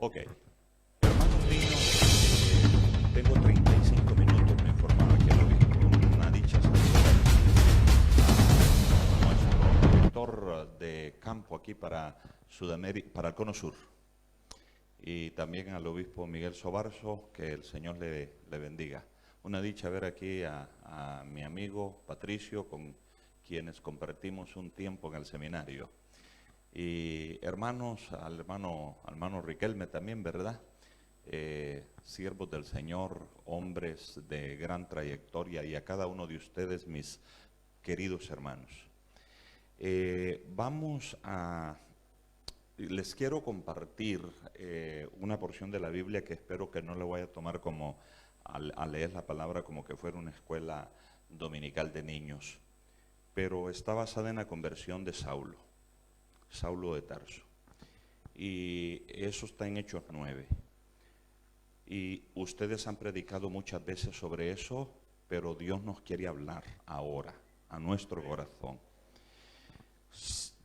Ok. Hermanos míos, tengo 35 minutos, me informaba aquí el obispo. Una dicha saludar a nuestro director de campo aquí para Sudamérica, para el Cono Sur. Y también al obispo Miguel Sobarzo, que el Señor le bendiga. Una dicha ver aquí a mi amigo Patricio, con quienes compartimos un tiempo en el seminario. Y hermanos, al hermano Riquelme también, ¿verdad? Siervos del Señor, hombres de gran trayectoria, y a cada uno de ustedes, mis queridos hermanos. Les quiero compartir una porción de la Biblia que espero que no le voy a tomar como a leer la palabra como que fuera una escuela dominical de niños, pero está basada en la conversión de Saulo de Tarso. Y eso está en Hechos 9. Y ustedes han predicado muchas veces sobre eso, pero Dios nos quiere hablar ahora a nuestro corazón.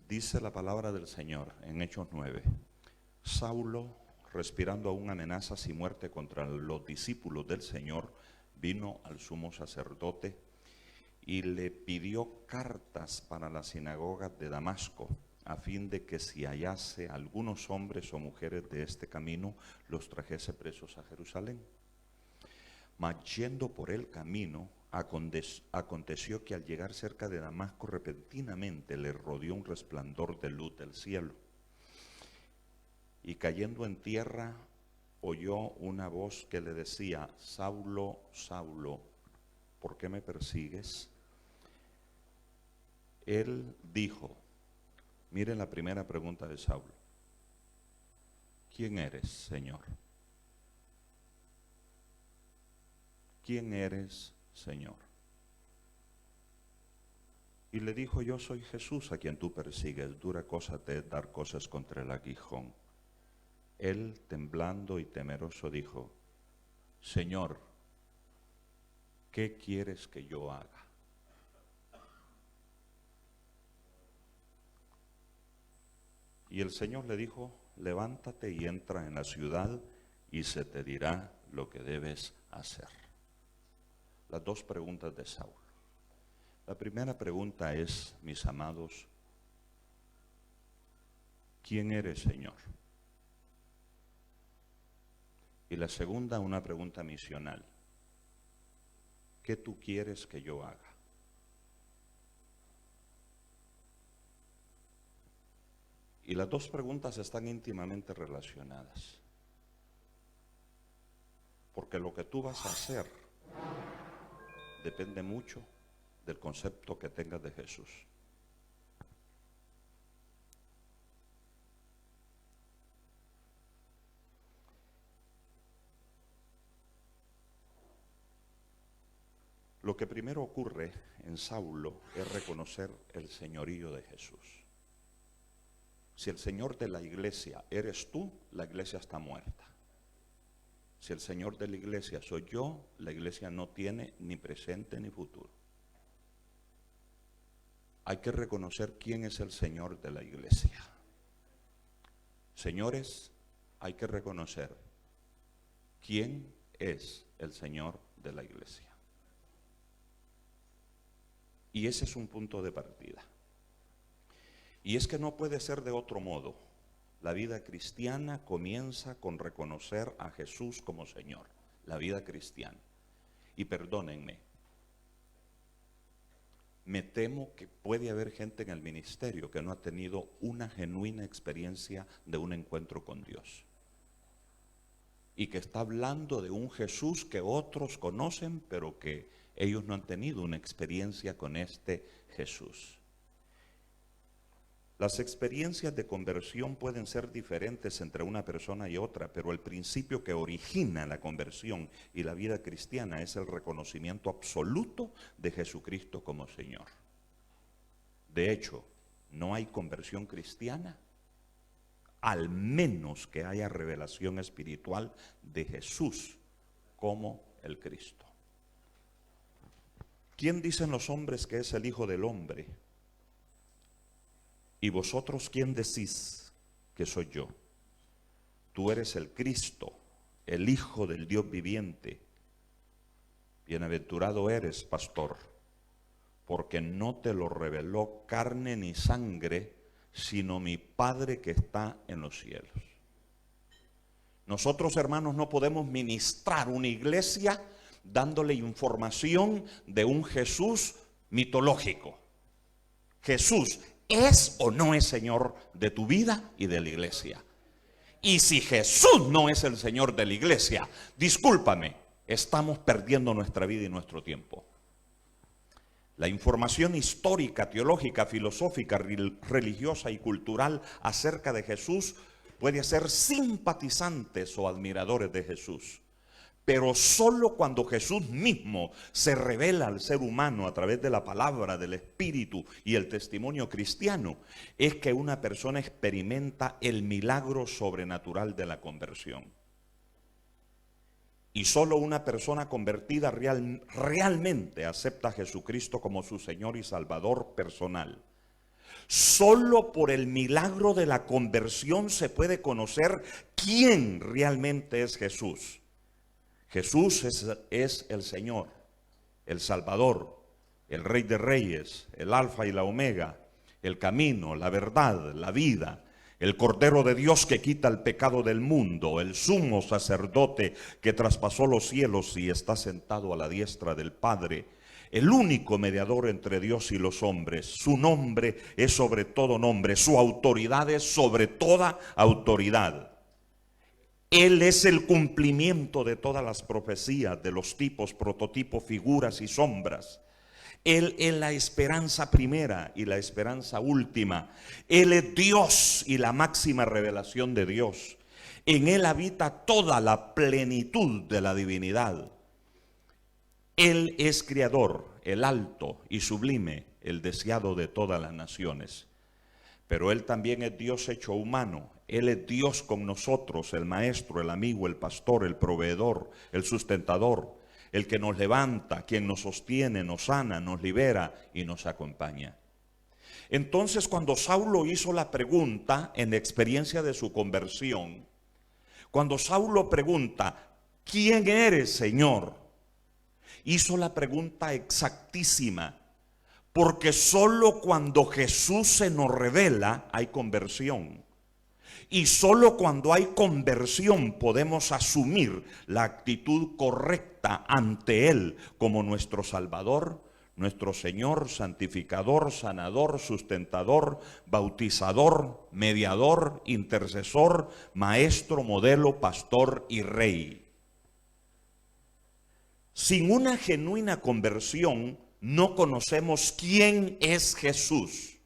Dice la palabra del Señor en Hechos 9. Saulo, respirando aún amenazas y muerte contra los discípulos del Señor, vino al sumo sacerdote y le pidió cartas para las sinagogas de Damasco, a fin de que si hallase algunos hombres o mujeres de este camino, los trajese presos a Jerusalén. Mas yendo por el camino, aconteció que al llegar cerca de Damasco, repentinamente le rodeó un resplandor de luz del cielo. Y cayendo en tierra, oyó una voz que le decía: Saulo, Saulo, ¿por qué me persigues? Él dijo, miren la primera pregunta de Saulo: ¿quién eres, Señor? ¿Quién eres, Señor? Y le dijo: yo soy Jesús a quien tú persigues, dura cosa te es dar cosas contra el aguijón. Él, temblando y temeroso, dijo: Señor, ¿qué quieres que yo haga? Y el Señor le dijo: levántate y entra en la ciudad y se te dirá lo que debes hacer. Las dos preguntas de Saulo. La primera pregunta es, mis amados, ¿quién eres, Señor? Y la segunda, una pregunta misional: ¿qué tú quieres que yo haga? Y las dos preguntas están íntimamente relacionadas, porque lo que tú vas a hacer depende mucho del concepto que tengas de Jesús. Lo que primero ocurre en Saulo es reconocer el señorío de Jesús. Si el Señor de la iglesia eres tú, la iglesia está muerta. Si el Señor de la iglesia soy yo, la iglesia no tiene ni presente ni futuro. Hay que reconocer quién es el Señor de la iglesia. Señores, hay que reconocer quién es el Señor de la iglesia. Y ese es un punto de partida. Y es que no puede ser de otro modo. La vida cristiana comienza con reconocer a Jesús como Señor. La vida cristiana. Y perdónenme, me temo que puede haber gente en el ministerio que no ha tenido una genuina experiencia de un encuentro con Dios. Y que está hablando de un Jesús que otros conocen, pero que ellos no han tenido una experiencia con este Jesús. Las experiencias de conversión pueden ser diferentes entre una persona y otra, pero el principio que origina la conversión y la vida cristiana es el reconocimiento absoluto de Jesucristo como Señor. De hecho, no hay conversión cristiana al menos que haya revelación espiritual de Jesús como el Cristo. ¿Quién dicen los hombres que es el Hijo del Hombre? ¿Y vosotros quién decís que soy yo? tú eres el Cristo, el Hijo del Dios viviente. Bienaventurado eres, pastor, porque no te lo reveló carne ni sangre, sino mi Padre que está en los cielos. Nosotros, hermanos, no podemos ministrar una iglesia dándole información de un Jesús mitológico. Jesús ¿es o no es Señor de tu vida y de la iglesia? Y si Jesús no es el Señor de la iglesia, discúlpame, estamos perdiendo nuestra vida y nuestro tiempo. La información histórica, teológica, filosófica, religiosa y cultural acerca de Jesús puede hacer simpatizantes o admiradores de Jesús. Pero solo cuando Jesús mismo se revela al ser humano a través de la palabra, del Espíritu y el testimonio cristiano, es que una persona experimenta el milagro sobrenatural de la conversión. Y solo una persona convertida realmente acepta a Jesucristo como su Señor y Salvador personal. Solo por el milagro de la conversión se puede conocer quién realmente es Jesús. Jesús es el Señor, el Salvador, el Rey de Reyes, el Alfa y la Omega, el camino, la verdad, la vida, el Cordero de Dios que quita el pecado del mundo, el sumo sacerdote que traspasó los cielos y está sentado a la diestra del Padre, el único mediador entre Dios y los hombres. Su nombre es sobre todo nombre, su autoridad es sobre toda autoridad. Él es el cumplimiento de todas las profecías, de los tipos, prototipos, figuras y sombras. Él es la esperanza primera y la esperanza última. Él es Dios y la máxima revelación de Dios. En Él habita toda la plenitud de la divinidad. Él es creador, el alto y sublime, el deseado de todas las naciones. Pero Él también es Dios hecho humano. Él es Dios con nosotros, el maestro, el amigo, el pastor, el proveedor, el sustentador, el que nos levanta, quien nos sostiene, nos sana, nos libera y nos acompaña. Entonces, cuando Saulo hizo la pregunta en la experiencia de su conversión, cuando Saulo pregunta, ¿quién eres, Señor?, hizo la pregunta exactísima, porque solo cuando Jesús se nos revela hay conversión. Y solo cuando hay conversión podemos asumir la actitud correcta ante Él como nuestro Salvador, nuestro Señor, santificador, sanador, sustentador, bautizador, mediador, intercesor, maestro, modelo, pastor y rey. Sin una genuina conversión no conocemos quién es Jesús.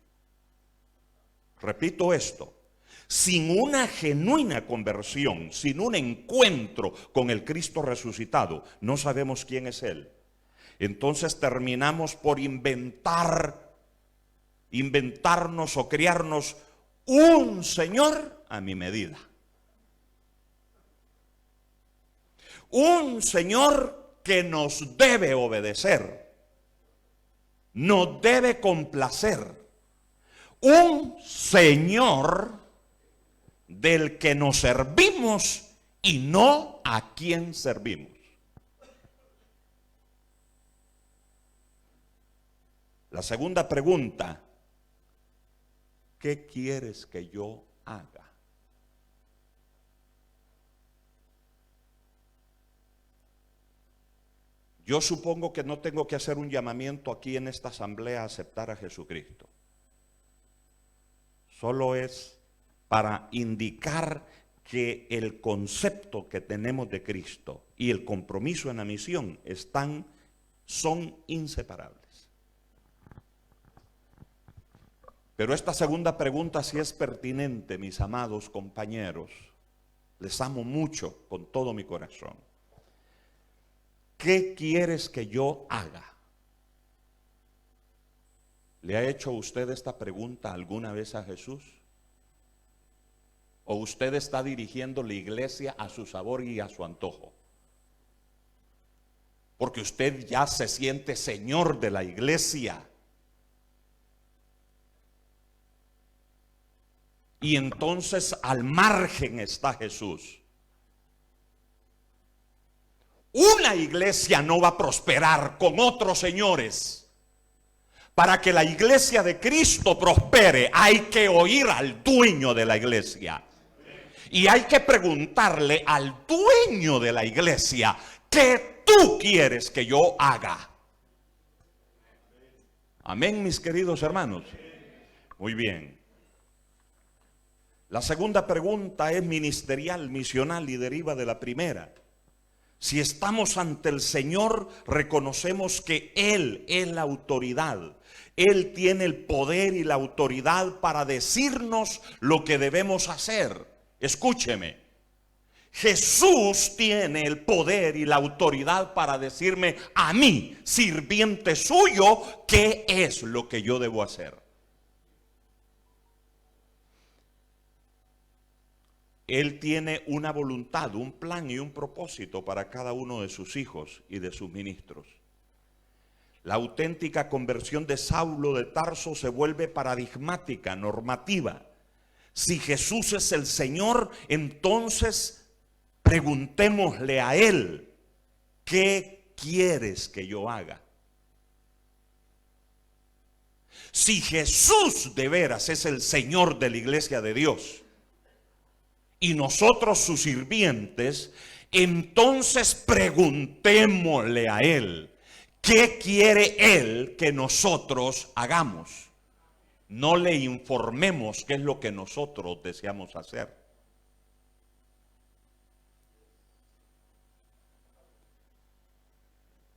Repito esto. Sin una genuina conversión, sin un encuentro con el Cristo resucitado, no sabemos quién es Él. Entonces terminamos por inventarnos o crearnos un Señor a mi medida. Un Señor que nos debe obedecer, nos debe complacer. Un Señor del que nos servimos y no a quien servimos. La segunda pregunta, ¿qué quieres que yo haga? Yo supongo que no tengo que hacer un llamamiento aquí en esta asamblea a aceptar a Jesucristo. Solo es para indicar que el concepto que tenemos de Cristo y el compromiso en la misión son inseparables. Pero esta segunda pregunta sí es pertinente, mis amados compañeros. Les amo mucho con todo mi corazón. ¿Qué quieres que yo haga? ¿Le ha hecho usted esta pregunta alguna vez a Jesús? ¿O usted está dirigiendo la iglesia a su sabor y a su antojo? Porque usted ya se siente señor de la iglesia. y entonces al margen está Jesús. Una iglesia no va a prosperar con otros señores. Para que la iglesia de Cristo prospere, hay que oír al dueño de la iglesia. Y hay que preguntarle al dueño de la iglesia, ¿qué tú quieres que yo haga? Amén, mis queridos hermanos. Muy bien. La segunda pregunta es ministerial, misional y deriva de la primera. Si estamos ante el Señor, reconocemos que Él es la autoridad. Él tiene el poder y la autoridad para decirnos lo que debemos hacer. Escúcheme. Jesús tiene el poder y la autoridad para decirme a mí, sirviente suyo, qué es lo que yo debo hacer. Él tiene una voluntad, un plan y un propósito para cada uno de sus hijos y de sus ministros. La auténtica conversión de Saulo de Tarso se vuelve paradigmática, normativa. Si Jesús es el Señor, entonces preguntémosle a Él, ¿qué quieres que yo haga? Si Jesús de veras es el Señor de la iglesia de Dios, y nosotros sus sirvientes, entonces preguntémosle a Él, ¿qué quiere Él que nosotros hagamos? No le informemos qué es lo que nosotros deseamos hacer.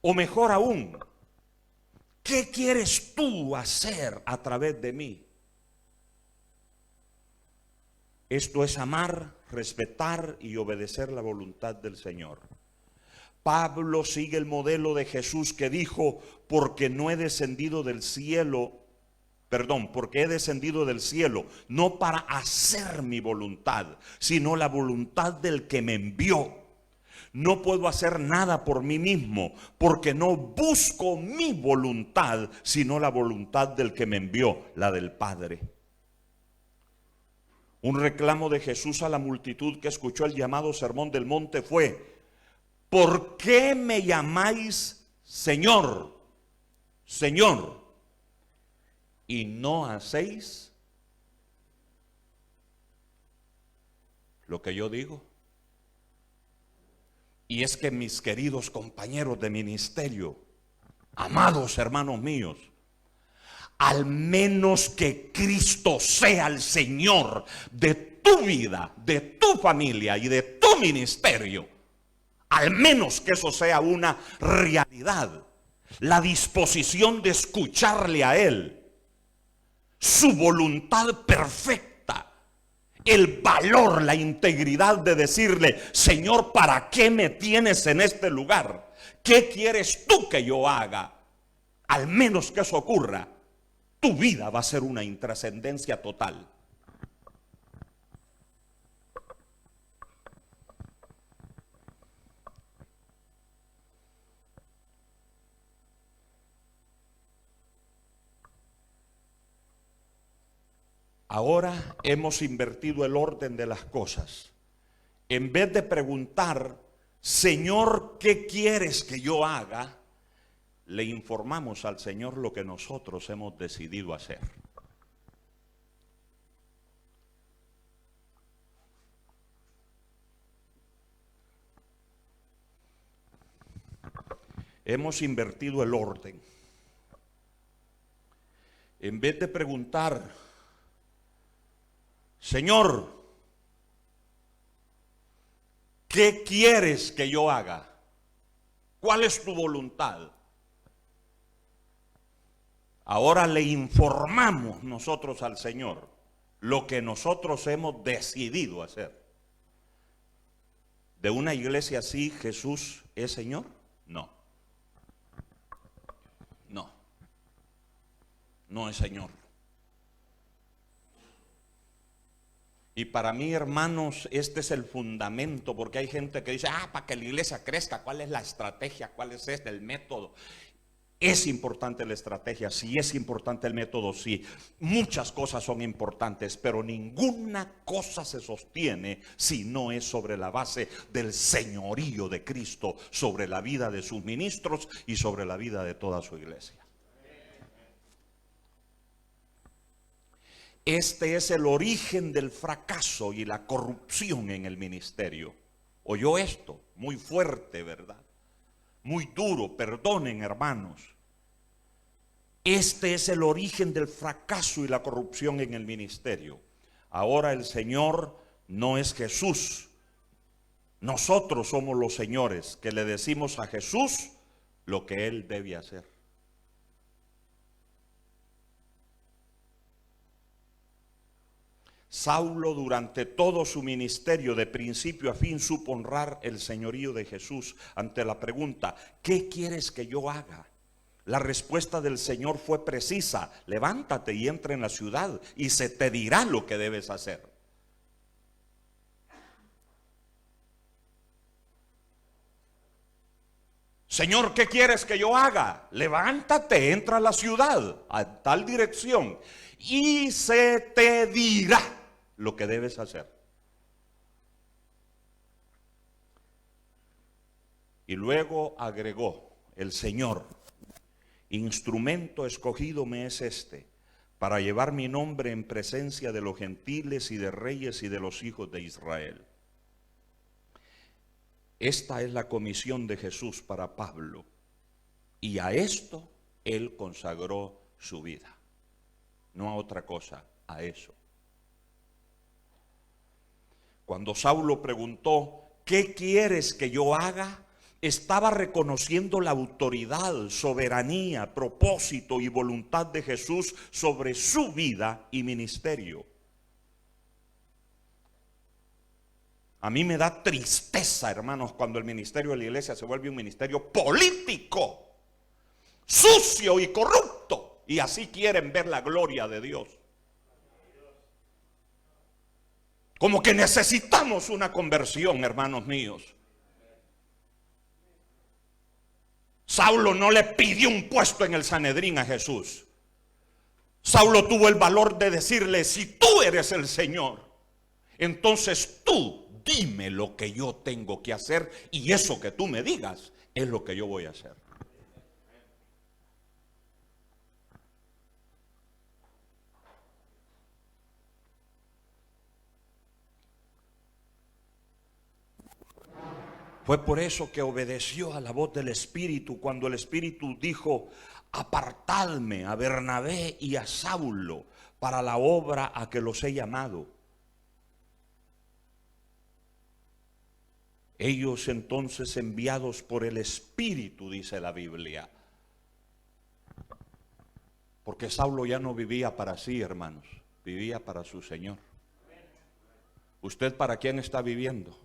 O mejor aún, ¿qué quieres tú hacer a través de mí? Esto es amar, respetar y obedecer la voluntad del Señor. Pablo sigue el modelo de Jesús que dijo, porque he descendido del cielo, no para hacer mi voluntad, sino la voluntad del que me envió. No puedo hacer nada por mí mismo, porque no busco mi voluntad, sino la voluntad del que me envió, la del Padre. Un reclamo de Jesús a la multitud que escuchó el llamado Sermón del Monte fue, ¿por qué me llamáis Señor, Señor, y no hacéis lo que yo digo? Y es que mis queridos compañeros de ministerio, amados hermanos míos, al menos que Cristo sea el Señor de tu vida, de tu familia y de tu ministerio, al menos que eso sea una realidad, la disposición de escucharle a Él, su voluntad perfecta, el valor, la integridad de decirle, Señor, ¿para qué me tienes en este lugar? ¿Qué quieres tú que yo haga? Al menos que eso ocurra, tu vida va a ser una intrascendencia total. Ahora hemos invertido el orden de las cosas. En vez de preguntar, Señor, ¿qué quieres que yo haga?, le informamos al Señor lo que nosotros hemos decidido hacer. Hemos invertido el orden. En vez de preguntar, Señor, ¿qué quieres que yo haga? ¿Cuál es tu voluntad? Ahora le informamos nosotros al Señor lo que nosotros hemos decidido hacer. ¿De una iglesia así Jesús es Señor? No. No. No es Señor. Y para mí, hermanos, este es el fundamento, porque hay gente que dice, para que la iglesia crezca, ¿cuál es la estrategia? ¿Cuál es el método? Es importante la estrategia, sí, es importante el método, sí. Muchas cosas son importantes, pero ninguna cosa se sostiene si no es sobre la base del señorío de Cristo, sobre la vida de sus ministros y sobre la vida de toda su iglesia. Este es el origen del fracaso y la corrupción en el ministerio. ¿Oyó esto? Muy fuerte, ¿verdad? Muy duro, perdonen, hermanos. Este es el origen del fracaso y la corrupción en el ministerio. Ahora el Señor no es Jesús. Nosotros somos los señores que le decimos a Jesús lo que Él debe hacer. Saulo durante todo su ministerio de principio a fin supo honrar el señorío de Jesús. Ante la pregunta, ¿qué quieres que yo haga? La respuesta del Señor fue precisa: levántate y entra en la ciudad y se te dirá lo que debes hacer. Señor, ¿qué quieres que yo haga? Levántate, entra a la ciudad, a tal dirección, y se te dirá lo que debes hacer. Y luego agregó el Señor: instrumento escogido me es este, para llevar mi nombre en presencia de los gentiles y de reyes y de los hijos de Israel. Esta es la comisión de Jesús para Pablo, y a esto él consagró su vida, no a otra cosa, a eso. Cuando Saulo preguntó, ¿qué quieres que yo haga?, estaba reconociendo la autoridad, soberanía, propósito y voluntad de Jesús sobre su vida y ministerio. A mí me da tristeza, hermanos, cuando el ministerio de la iglesia se vuelve un ministerio político, sucio y corrupto, y así quieren ver la gloria de Dios. Como que necesitamos una conversión, hermanos míos. Saulo no le pidió un puesto en el Sanedrín a Jesús. Saulo tuvo el valor de decirle: si tú eres el Señor, entonces tú dime lo que yo tengo que hacer, y eso que tú me digas es lo que yo voy a hacer. Fue por eso que obedeció a la voz del Espíritu cuando el Espíritu dijo: apartadme a Bernabé y a Saulo para la obra a que los he llamado. Ellos entonces, enviados por el Espíritu, dice la Biblia, porque Saulo ya no vivía para sí, hermanos, vivía para su Señor. ¿Usted para quién está viviendo?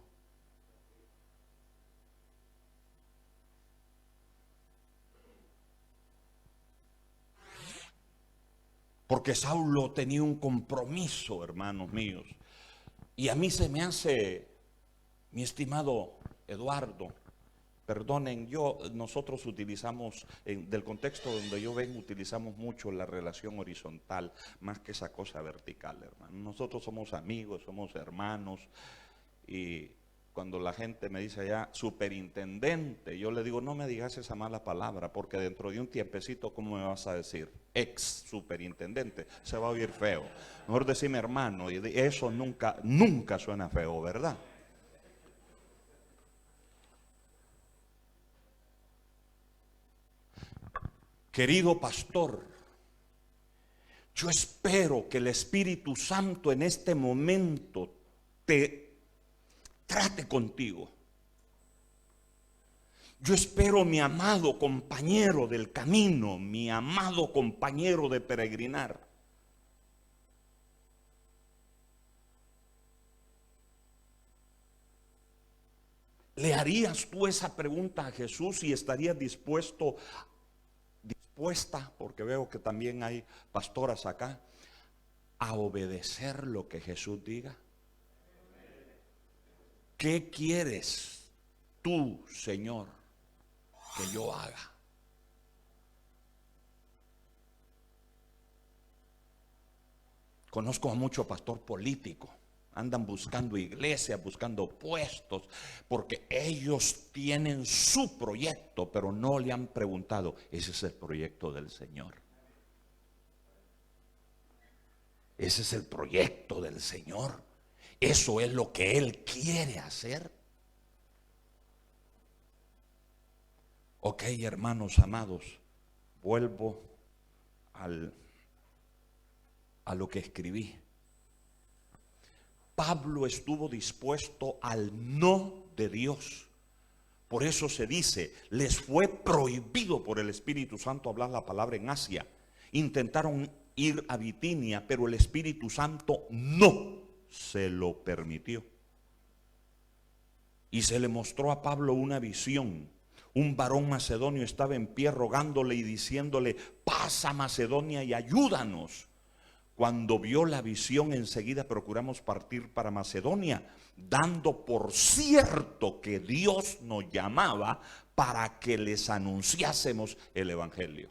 Porque Saulo tenía un compromiso, hermanos míos. Y a mí se me hace, mi estimado Eduardo, perdonen, nosotros utilizamos, del contexto donde yo vengo, utilizamos mucho la relación horizontal, más que esa cosa vertical, hermano. Nosotros somos amigos, somos hermanos, y cuando la gente me dice allá, superintendente, yo le digo, no me digas esa mala palabra, porque dentro de un tiempecito, ¿cómo me vas a decir? Ex superintendente, se va a oír feo. Mejor decirme hermano, y eso nunca suena feo, ¿verdad? Querido pastor, yo espero que el Espíritu Santo en este momento te trate contigo. Yo espero, mi amado compañero del camino, mi amado compañero de peregrinar, ¿le harías tú esa pregunta a Jesús y estarías dispuesta, porque veo que también hay pastoras acá, a obedecer lo que Jesús diga? ¿Qué quieres tú, Señor, que yo haga? Conozco a mucho pastor político. Andan buscando iglesias, buscando puestos, porque ellos tienen su proyecto, pero no le han preguntado, ese es el proyecto del Señor. Ese es el proyecto del Señor. Eso es lo que Él quiere hacer. Ok, hermanos amados, vuelvo a lo que escribí. Pablo estuvo dispuesto al no de Dios. Por eso se dice, les fue prohibido por el Espíritu Santo hablar la palabra en Asia. Intentaron ir a Bitinia, pero el Espíritu Santo no se lo permitió. Y se le mostró a Pablo una visión. Un varón macedonio estaba en pie rogándole y diciéndole, pasa a Macedonia y ayúdanos. Cuando vio la visión, enseguida procuramos partir para Macedonia, dando por cierto que Dios nos llamaba para que les anunciásemos el Evangelio.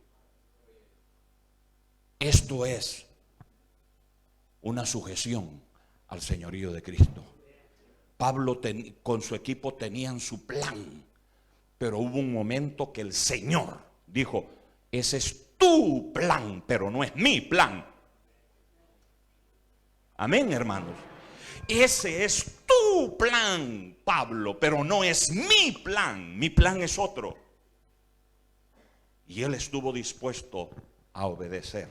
Esto es una sujeción al señorío de Cristo. Pablo con su equipo tenían su plan, pero hubo un momento que el Señor dijo, ese es tu plan, pero no es mi plan. Amén, hermanos. Ese es tu plan, Pablo, pero no es mi plan. Mi plan es otro. Y él estuvo dispuesto a obedecer.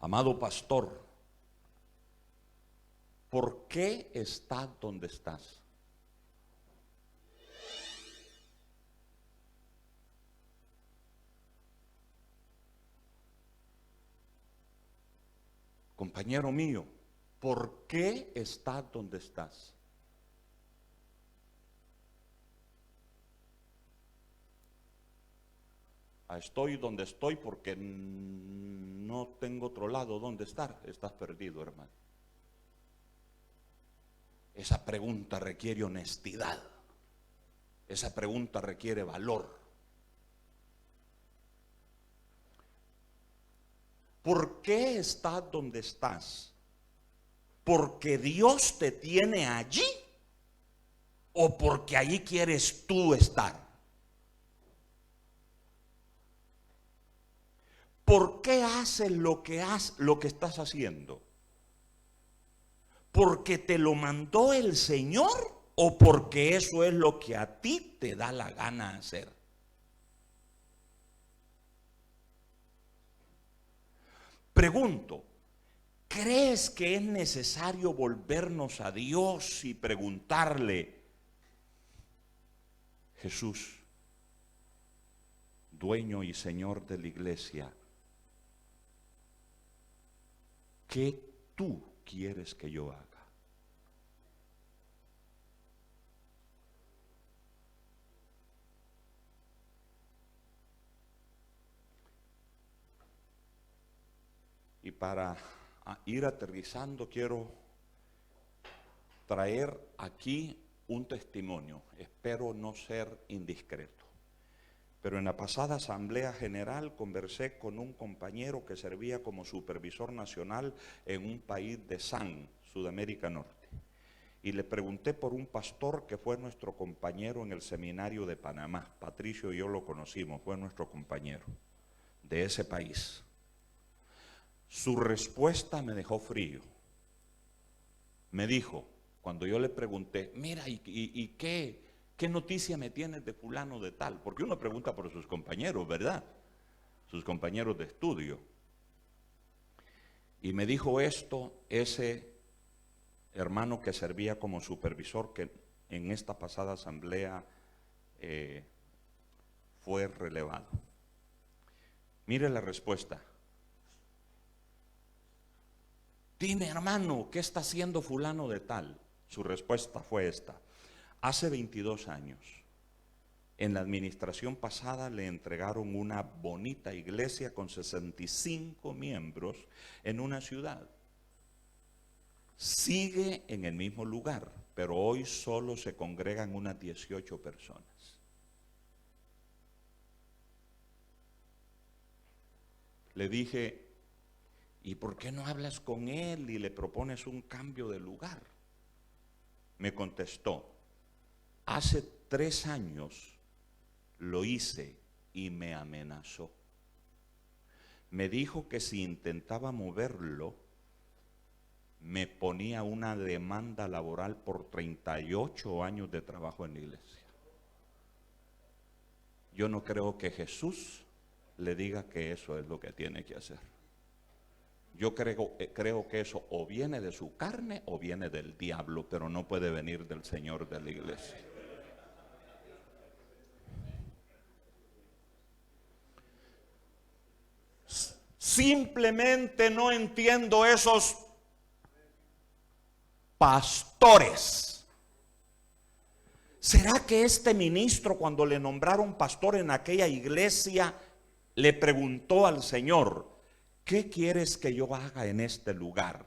Amado pastor, ¿por qué estás donde estás? Compañero mío, ¿por qué estás donde estás? Estoy donde estoy porque no tengo otro lado donde estar. Estás perdido, hermano. Esa pregunta requiere honestidad. Esa pregunta requiere valor. ¿Por qué estás donde estás? ¿Porque Dios te tiene allí? ¿O porque allí quieres tú estar? ¿Por qué haces lo que estás haciendo? ¿Porque te lo mandó el Señor o porque eso es lo que a ti te da la gana hacer? Pregunto, ¿crees que es necesario volvernos a Dios y preguntarle, Jesús, dueño y Señor de la iglesia, ¿qué tú quieres que yo haga? Y para ir aterrizando, quiero traer aquí un testimonio. Espero no ser indiscreto. Pero en la pasada Asamblea General conversé con un compañero que servía como supervisor nacional en un país de SAN, Sudamérica Norte. Y le pregunté por un pastor que fue nuestro compañero en el seminario de Panamá. Patricio y yo lo conocimos, fue nuestro compañero de ese país. Su respuesta me dejó frío. Me dijo, cuando yo le pregunté, mira, ¿y qué noticia me tienes de fulano de tal? Porque uno pregunta por sus compañeros, ¿verdad? Sus compañeros de estudio. Y me dijo esto, ese hermano que servía como supervisor, que en esta pasada asamblea fue relevado. Mire la respuesta. Dime, hermano, ¿qué está haciendo fulano de tal? Su respuesta fue esta. Hace 22 años, en la administración pasada le entregaron una bonita iglesia con 65 miembros en una ciudad. Sigue en el mismo lugar, pero hoy solo se congregan unas 18 personas. Le dije, ¿y por qué no hablas con él y le propones un cambio de lugar? Me contestó, hace 3 años lo hice y me amenazó. Me dijo que si intentaba moverlo, me ponía una demanda laboral por 38 años de trabajo en la iglesia. Yo no creo que Jesús le diga que eso es lo que tiene que hacer. Yo creo que eso o viene de su carne o viene del diablo, pero no puede venir del Señor de la iglesia. Simplemente no entiendo esos pastores. ¿Será que este ministro, cuando le nombraron pastor en aquella iglesia, le preguntó al Señor, ¿qué quieres que yo haga en este lugar?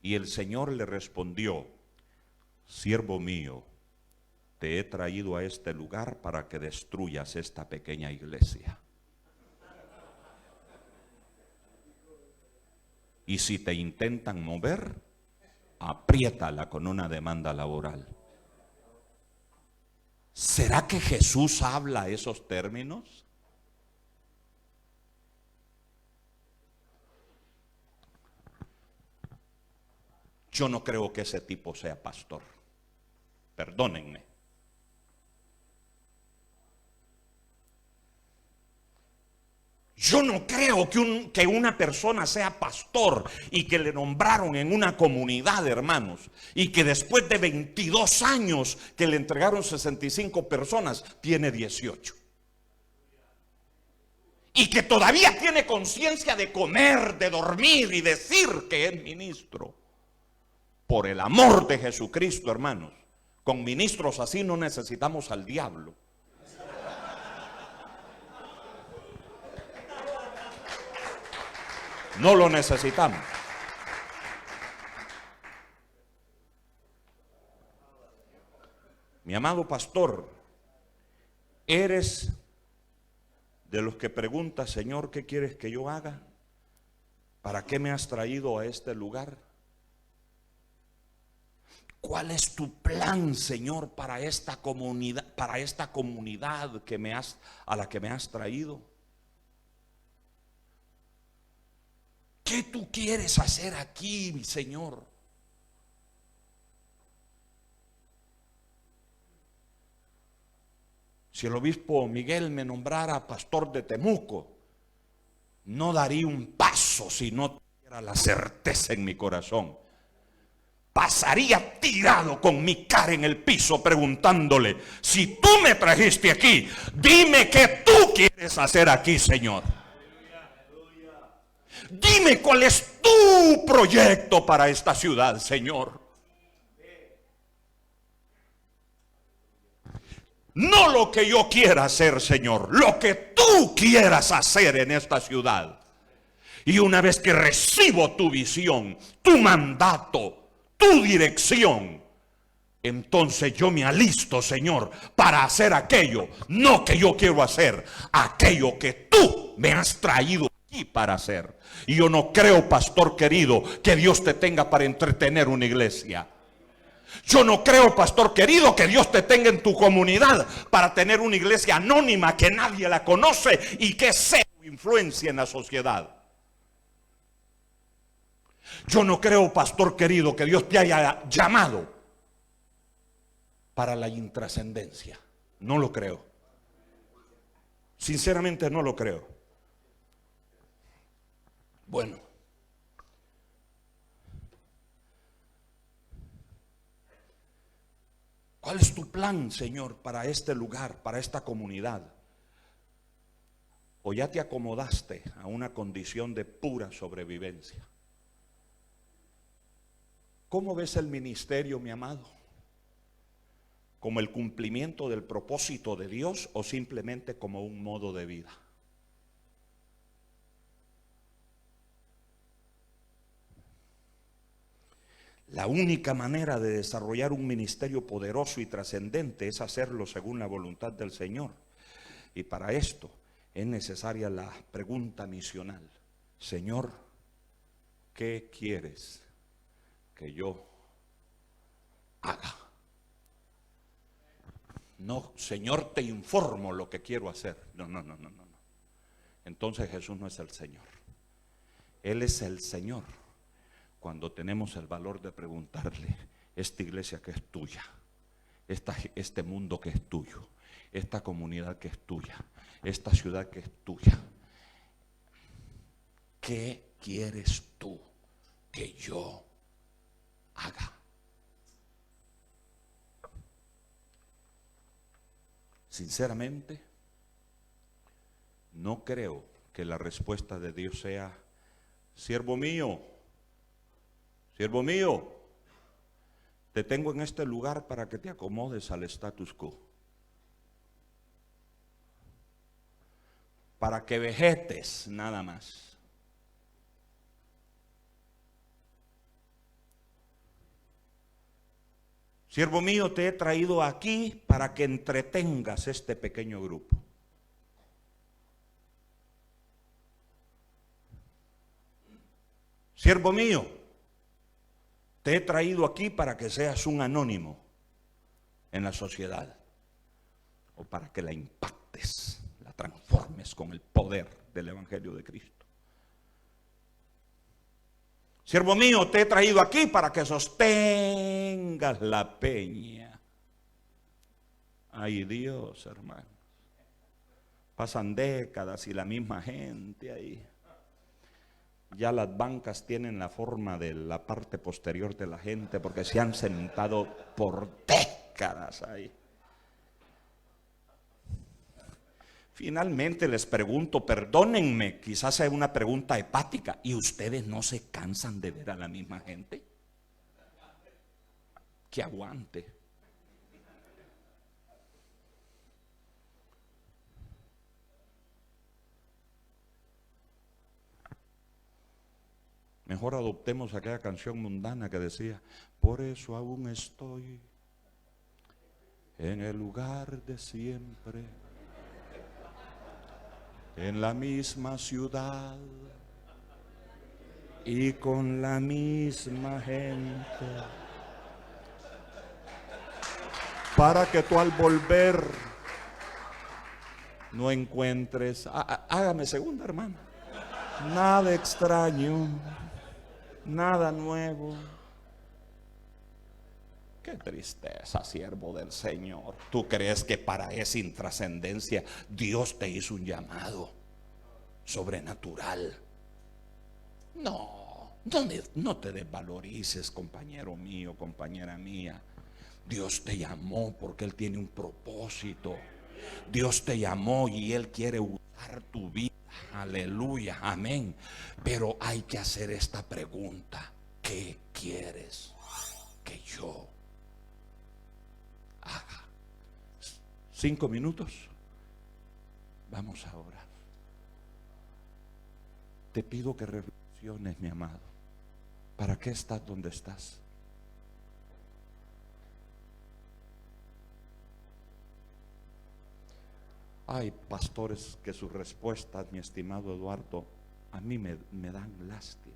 Y el Señor le respondió, siervo mío, te he traído a este lugar para que destruyas esta pequeña iglesia. Y si te intentan mover, apriétala con una demanda laboral. ¿Será que Jesús habla esos términos? Yo no creo que ese tipo sea pastor. Perdónenme. Yo no creo que una persona sea pastor y que le nombraron en una comunidad, hermanos, y que después de 22 años que le entregaron 65 personas, tiene 18. Y que todavía tiene conciencia de comer, de dormir y decir que es ministro. Por el amor de Jesucristo, hermanos, con ministros así no necesitamos al diablo. No lo necesitamos. Mi amado pastor, ¿eres de los que pregunta, Señor, ¿qué quieres que yo haga? ¿Para qué me has traído a este lugar? ¿Cuál es tu plan, Señor, para esta comunidad, a la que me has traído? ¿Qué tú quieres hacer aquí, mi Señor? Si el obispo Miguel me nombrara pastor de Temuco, no daría un paso si no tuviera la certeza en mi corazón. Pasaría tirado con mi cara en el piso preguntándole, si tú me trajiste aquí, dime qué tú quieres hacer aquí, Señor. Dime cuál es tu proyecto para esta ciudad, Señor. No lo que yo quiera hacer, Señor, lo que tú quieras hacer en esta ciudad. Y una vez que recibo tu visión, tu mandato, tu dirección, entonces yo me alisto, Señor, para hacer aquello, no que yo quiero hacer, aquello que tú me has traído aquí para hacer. Y yo no creo, pastor querido, que Dios te tenga para entretener una iglesia. Yo no creo, pastor querido, que Dios te tenga en tu comunidad para tener una iglesia anónima que nadie la conoce y que sea influencia en la sociedad. Yo no creo, pastor querido, que Dios te haya llamado para la intrascendencia. No lo creo. Sinceramente no lo creo. Bueno. ¿Cuál es tu plan, Señor, para este lugar, para esta comunidad? ¿O ya te acomodaste a una condición de pura sobrevivencia? ¿Cómo ves el ministerio, mi amado? ¿Como el cumplimiento del propósito de Dios o simplemente como un modo de vida? La única manera de desarrollar un ministerio poderoso y trascendente es hacerlo según la voluntad del Señor. Y para esto es necesaria la pregunta misional. Señor, ¿qué quieres que yo haga? No, Señor, te informo lo que quiero hacer. No. Entonces Jesús no es el Señor. Él es el Señor cuando tenemos el valor de preguntarle: esta iglesia que es tuya, este mundo que es tuyo, esta comunidad que es tuya, esta ciudad que es tuya, ¿qué quieres tú que yo haga? Sinceramente, no creo que la respuesta de Dios sea: siervo mío, te tengo en este lugar para que te acomodes al status quo, para que vegetes nada más. Siervo mío, te he traído aquí para que entretengas este pequeño grupo. Siervo mío, te he traído aquí para que seas un anónimo en la sociedad, o para que la impactes, la transformes con el poder del Evangelio de Cristo. Siervo mío, te he traído aquí para que sostengas la peña. Ay Dios, hermanos, pasan décadas y la misma gente ahí. Ya las bancas tienen la forma de la parte posterior de la gente porque se han sentado por décadas ahí. Finalmente les pregunto, perdónenme, quizás sea una pregunta hepática: ¿y ustedes no se cansan de ver a la misma gente? Que aguante. Mejor adoptemos aquella canción mundana que decía: por eso aún estoy en el lugar de siempre, en la misma ciudad y con la misma gente, para que tú al volver no encuentres, hágame segunda, hermana, nada extraño, nada nuevo. Qué tristeza, siervo del Señor. ¿Tú crees que para esa intrascendencia Dios te hizo un llamado sobrenatural? No te desvalorices, compañero mío, compañera mía. Dios te llamó porque Él tiene un propósito. Dios te llamó y Él quiere usar tu vida. Aleluya, amén. Pero hay que hacer esta pregunta: ¿qué quieres que yo haga? 5 minutos. Vamos a orar. Te pido que reflexiones, mi amado. ¿Para qué estás donde estás? Hay pastores que sus respuestas, mi estimado Eduardo, a mí me dan lástima.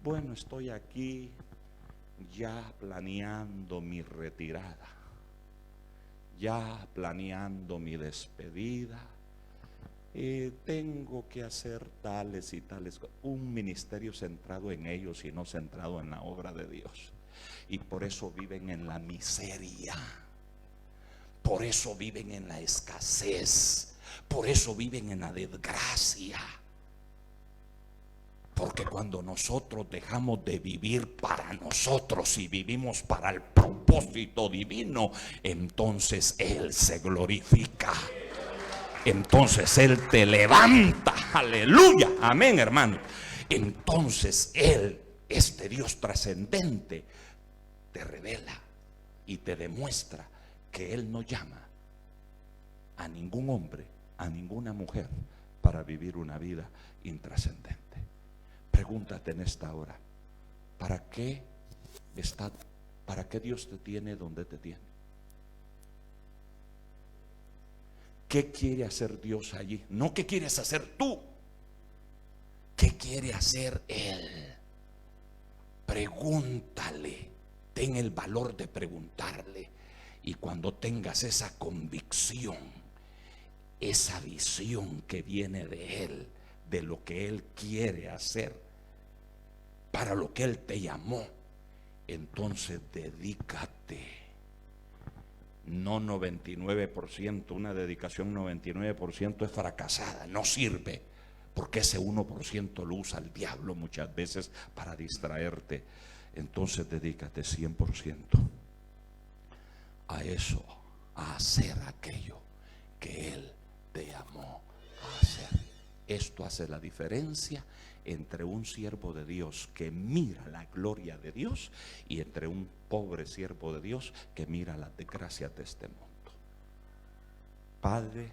Bueno, estoy aquí ya planeando mi retirada, ya planeando mi despedida, y tengo que hacer tales y tales cosas. Un ministerio centrado en ellos y no centrado en la obra de Dios. Y por eso viven en la miseria. Por eso viven en la escasez. Por eso viven en la desgracia. Porque cuando nosotros dejamos de vivir para nosotros y vivimos para el propósito divino, entonces Él se glorifica. Entonces Él te levanta. Aleluya. Amén, hermano. Entonces Él, este Dios trascendente, te revela y te demuestra que Él no llama a ningún hombre, a ninguna mujer para vivir una vida intrascendente. Pregúntate en esta hora: ¿para qué Dios te tiene donde te tiene? ¿Qué quiere hacer Dios allí? No qué quieres hacer tú, ¿qué quiere hacer Él? Pregúntale, ten el valor de preguntarle. Y cuando tengas esa convicción, esa visión que viene de Él, de lo que Él quiere hacer, para lo que Él te llamó, entonces dedícate. No 99%, una dedicación 99% es fracasada, no sirve, porque ese 1% lo usa el diablo muchas veces para distraerte. Entonces dedícate 100% a eso, a hacer aquello que Él te llamó a hacer. Esto hace la diferencia entre un siervo de Dios que mira la gloria de Dios y entre un pobre siervo de Dios que mira las desgracias de este mundo. Padre,